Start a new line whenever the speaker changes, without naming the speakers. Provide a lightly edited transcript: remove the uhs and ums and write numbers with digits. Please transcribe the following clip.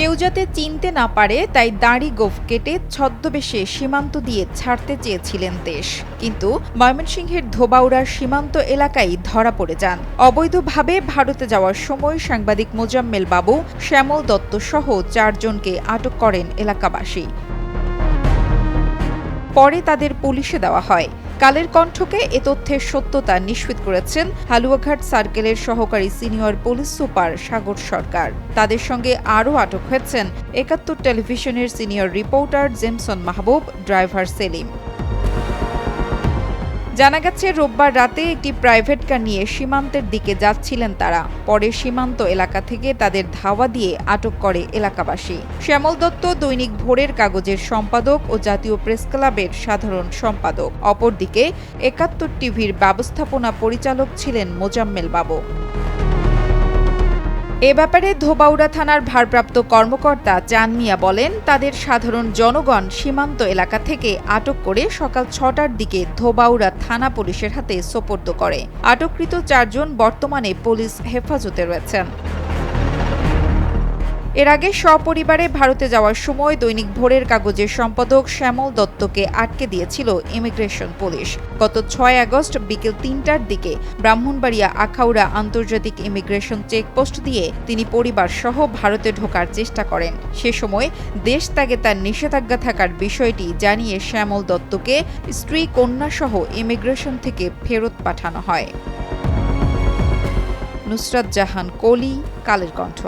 কেউ যাতে চিনতে না পারে তাই দাড়ি গোঁফ কেটে ছদ্মবেশে সীমান্ত দিয়ে ছাড়তে চেয়েছিলেন দেশ, কিন্তু ময়মনসিংহের ধোবাউড়ার সীমান্ত এলাকায় ধরা পড়ে যান। অবৈধভাবে ভারতে যাওয়ার সময় সাংবাদিক মোজাম্মেল বাবু, শ্যামল দত্ত সহ 4 জনকে আটক করেন এলাকাবাসী। পরে তাদের পুলিশে দেওয়া হয়। কালের কণ্ঠকে এ তথ্যের সত্যতা নিশ্চিত করেছেন হালুয়াঘাট সার্কেলের সহকারী সিনিয়র পুলিশ সুপার সাগর সরকার। তাদের সঙ্গে আরও আটক হয়েছেন ৭১ টেলিভিশনের সিনিয়র রিপোর্টার জেমসন মাহবুব, ড্রাইভার সেলিম। জানা গেছে, রোববার রাতে একটি প্রাইভেট কার নিয়ে সীমান্তের দিকে যাচ্ছিলেন তারা। পরে সীমান্ত এলাকা থেকে তাদের ধাওয়া দিয়ে আটক করে এলাকাবাসী। শ্যামল দত্ত দৈনিক ভোরের কাগজের সম্পাদক ও জাতীয় প্রেস ক্লাবের সাধারণ সম্পাদক। অপরদিকে ৭১ টিভির ব্যবস্থাপনা পরিচালক ছিলেন মোজাম্মেল বাবু। এ ব্যাপারে ধোবাউড়া থানার ভারপ্রাপ্ত কর্মকর্তা চান মিয়া বলেন, তাদের সাধারণ জনগণ সীমান্ত এলাকা থেকে আটক করে সকাল ৬টার দিকে ধোবাউড়া থানা পুলিশের হাতে সোপর্দ করে। আটককৃত 4 জন বর্তমানে পুলিশ হেফাজতে রয়েছেন। এর আগে সপরিবারে ভারতে যাওয়ার সময় দৈনিক ভোরের কাগজের সম্পাদক শ্যামল দত্তকে আটকে দিয়েছিল ইমিগ্রেশন পুলিশ। গত ৬ আগস্ট বিকেল ৩টার দিকে ব্রাহ্মণবাড়িয়া আখাউড়া আন্তর্জাতিক ইমিগ্রেশন চেকপোস্ট দিয়ে তিনি পরিবারসহ ভারতে ঢোকার চেষ্টা করেন। সে সময় দেশ ত্যাগে তার নিষেধাজ্ঞা থাকার বিষয়টি জানিয়ে শ্যামল দত্তকে স্ত্রী কন্যাসহ ইমিগ্রেশন থেকে ফেরত পাঠানো হয়। নুসরাত জাহান কলি, কালের কণ্ঠ।